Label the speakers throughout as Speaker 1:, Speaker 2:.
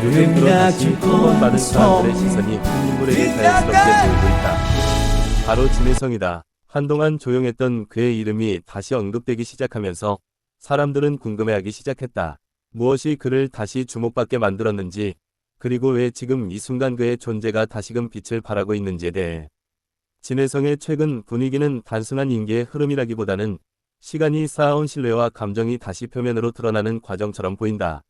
Speaker 1: 요즘 들어 다시 많은 사람들의 시선이 한 인물에게 자연스럽게 모이고 있다. 바로 진혜성이다. 한동안 조용했던 그의 이름이 다시 언급되기 시작하면서 사람들은 궁금해하기 시작했다. 무엇이 그를 다시 주목받게 만들었는지, 그리고 왜 지금 이 순간 그의 존재가 다시금 빛을 발하고 있는지에 대해. 진혜성의 최근 분위기는 단순한 인기의 흐름이라기보다는 시간이 쌓아온 신뢰와 감정이 다시 표면으로 드러나는 과정처럼 보인다.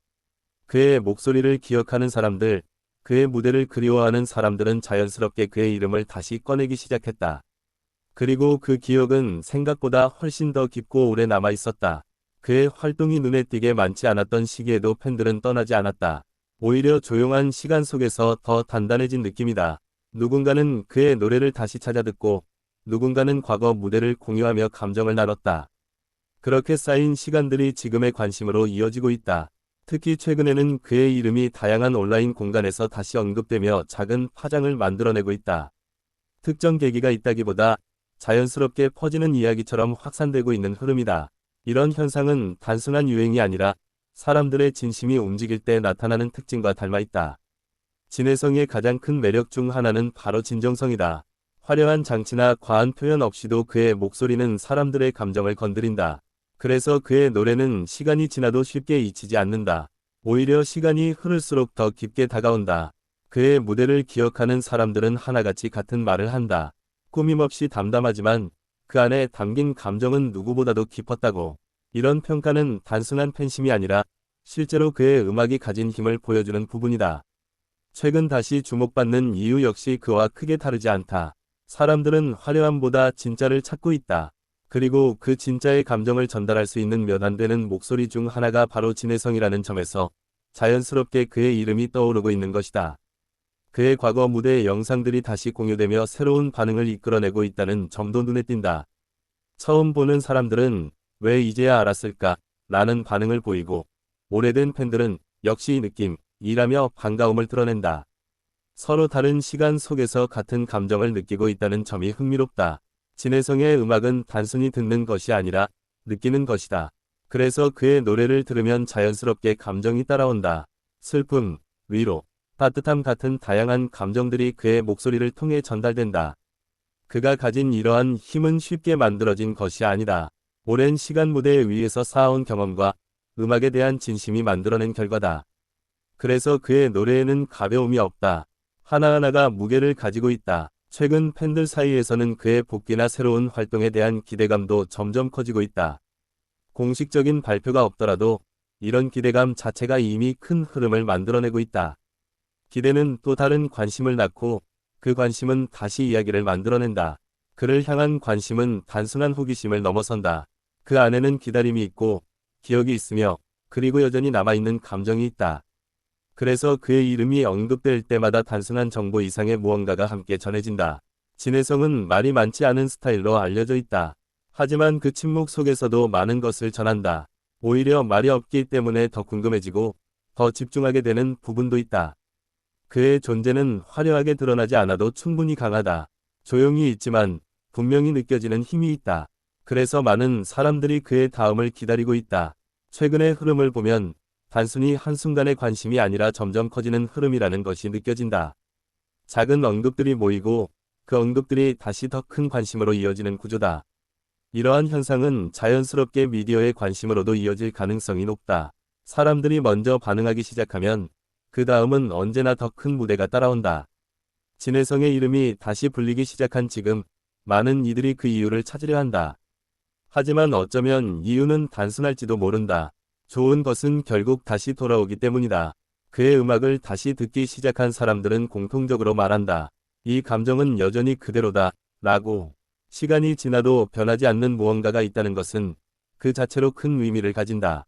Speaker 1: 그의 목소리를 기억하는 사람들, 그의 무대를 그리워하는 사람들은 자연스럽게 그의 이름을 다시 꺼내기 시작했다. 그리고 그 기억은 생각보다 훨씬 더 깊고 오래 남아 있었다. 그의 활동이 눈에 띄게 많지 않았던 시기에도 팬들은 떠나지 않았다. 오히려 조용한 시간 속에서 더 단단해진 느낌이다. 누군가는 그의 노래를 다시 찾아 듣고, 누군가는 과거 무대를 공유하며 감정을 나눴다. 그렇게 쌓인 시간들이 지금의 관심으로 이어지고 있다. 특히 최근에는 그의 이름이 다양한 온라인 공간에서 다시 언급되며 작은 파장을 만들어내고 있다. 특정 계기가 있다기보다 자연스럽게 퍼지는 이야기처럼 확산되고 있는 흐름이다. 이런 현상은 단순한 유행이 아니라 사람들의 진심이 움직일 때 나타나는 특징과 닮아 있다. 진혜성의 가장 큰 매력 중 하나는 바로 진정성이다. 화려한 장치나 과한 표현 없이도 그의 목소리는 사람들의 감정을 건드린다. 그래서 그의 노래는 시간이 지나도 쉽게 잊히지 않는다. 오히려 시간이 흐를수록 더 깊게 다가온다. 그의 무대를 기억하는 사람들은 하나같이 같은 말을 한다. 꾸밈없이 담담하지만 그 안에 담긴 감정은 누구보다도 깊었다고. 이런 평가는 단순한 팬심이 아니라 실제로 그의 음악이 가진 힘을 보여주는 부분이다. 최근 다시 주목받는 이유 역시 그와 크게 다르지 않다. 사람들은 화려함보다 진짜를 찾고 있다. 그리고 그 진짜의 감정을 전달할 수 있는 몇 안 되는 목소리 중 하나가 바로 진혜성이라는 점에서 자연스럽게 그의 이름이 떠오르고 있는 것이다. 그의 과거 무대 영상들이 다시 공유되며 새로운 반응을 이끌어내고 있다는 점도 눈에 띈다. 처음 보는 사람들은 왜 이제야 알았을까? 라는 반응을 보이고, 오래된 팬들은 역시 이 느낌이라며 반가움을 드러낸다. 서로 다른 시간 속에서 같은 감정을 느끼고 있다는 점이 흥미롭다. 진혜성의 음악은 단순히 듣는 것이 아니라 느끼는 것이다. 그래서 그의 노래를 들으면 자연스럽게 감정이 따라온다. 슬픔, 위로, 따뜻함 같은 다양한 감정들이 그의 목소리를 통해 전달된다. 그가 가진 이러한 힘은 쉽게 만들어진 것이 아니다. 오랜 시간 무대 위에서 쌓아온 경험과 음악에 대한 진심이 만들어낸 결과다. 그래서 그의 노래에는 가벼움이 없다. 하나하나가 무게를 가지고 있다. 최근 팬들 사이에서는 그의 복귀나 새로운 활동에 대한 기대감도 점점 커지고 있다. 공식적인 발표가 없더라도 이런 기대감 자체가 이미 큰 흐름을 만들어내고 있다. 기대는 또 다른 관심을 낳고 그 관심은 다시 이야기를 만들어낸다. 그를 향한 관심은 단순한 호기심을 넘어선다. 그 안에는 기다림이 있고 기억이 있으며 그리고 여전히 남아있는 감정이 있다. 그래서 그의 이름이 언급될 때마다 단순한 정보 이상의 무언가가 함께 전해진다. 진혜성은 말이 많지 않은 스타일로 알려져 있다. 하지만 그 침묵 속에서도 많은 것을 전한다. 오히려 말이 없기 때문에 더 궁금해지고 더 집중하게 되는 부분도 있다. 그의 존재는 화려하게 드러나지 않아도 충분히 강하다. 조용히 있지만 분명히 느껴지는 힘이 있다. 그래서 많은 사람들이 그의 다음을 기다리고 있다. 최근의 흐름을 보면 단순히 한순간의 관심이 아니라 점점 커지는 흐름이라는 것이 느껴진다. 작은 언급들이 모이고 그 언급들이 다시 더 큰 관심으로 이어지는 구조다. 이러한 현상은 자연스럽게 미디어의 관심으로도 이어질 가능성이 높다. 사람들이 먼저 반응하기 시작하면 그 다음은 언제나 더 큰 무대가 따라온다. 진혜성의 이름이 다시 불리기 시작한 지금 많은 이들이 그 이유를 찾으려 한다. 하지만 어쩌면 이유는 단순할지도 모른다. 좋은 것은 결국 다시 돌아오기 때문이다. 그의 음악을 다시 듣기 시작한 사람들은 공통적으로 말한다. 이 감정은 여전히 그대로다. 라고. 시간이 지나도 변하지 않는 무언가가 있다는 것은 그 자체로 큰 의미를 가진다.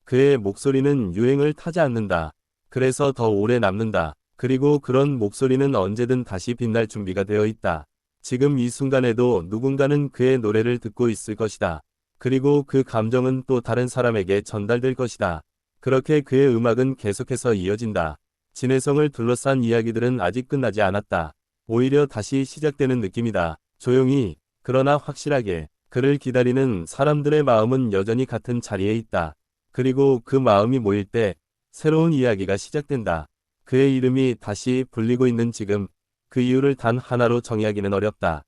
Speaker 1: 그의 목소리는 유행을 타지 않는다. 그래서 더 오래 남는다. 그리고 그런 목소리는 언제든 다시 빛날 준비가 되어 있다. 지금 이 순간에도 누군가는 그의 노래를 듣고 있을 것이다. 그리고 그 감정은 또 다른 사람에게 전달될 것이다. 그렇게 그의 음악은 계속해서 이어진다. 진혜성을 둘러싼 이야기들은 아직 끝나지 않았다. 오히려 다시 시작되는 느낌이다. 조용히, 그러나 확실하게, 그를 기다리는 사람들의 마음은 여전히 같은 자리에 있다. 그리고 그 마음이 모일 때 새로운 이야기가 시작된다. 그의 이름이 다시 불리고 있는 지금, 그 이유를 단 하나로 정의하기는 어렵다.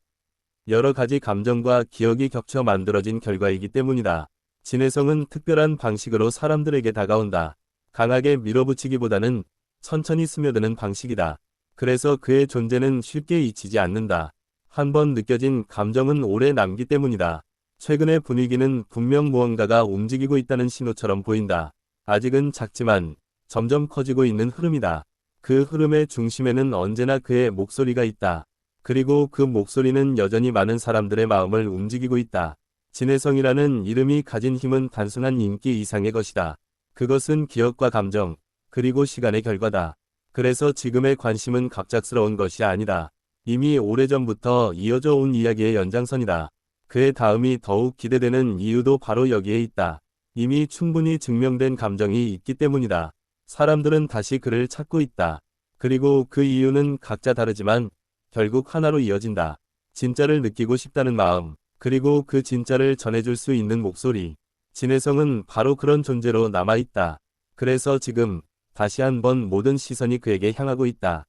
Speaker 1: 여러 가지 감정과 기억이 겹쳐 만들어진 결과이기 때문이다. 진해성은 특별한 방식으로 사람들에게 다가온다. 강하게 밀어붙이기보다는 천천히 스며드는 방식이다. 그래서 그의 존재는 쉽게 잊히지 않는다. 한번 느껴진 감정은 오래 남기 때문이다. 최근의 분위기는 분명 무언가가 움직이고 있다는 신호처럼 보인다. 아직은 작지만 점점 커지고 있는 흐름이다. 그 흐름의 중심에는 언제나 그의 목소리가 있다. 그리고 그 목소리는 여전히 많은 사람들의 마음을 움직이고 있다. 진해성이라는 이름이 가진 힘은 단순한 인기 이상의 것이다. 그것은 기억과 감정, 그리고 시간의 결과다. 그래서 지금의 관심은 갑작스러운 것이 아니다. 이미 오래전부터 이어져 온 이야기의 연장선이다. 그의 다음이 더욱 기대되는 이유도 바로 여기에 있다. 이미 충분히 증명된 감정이 있기 때문이다. 사람들은 다시 그를 찾고 있다. 그리고 그 이유는 각자 다르지만 결국 하나로 이어진다. 진짜를 느끼고 싶다는 마음, 그리고 그 진짜를 전해줄 수 있는 목소리. 진해성은 바로 그런 존재로 남아있다. 그래서 지금 다시 한번 모든 시선이 그에게 향하고 있다.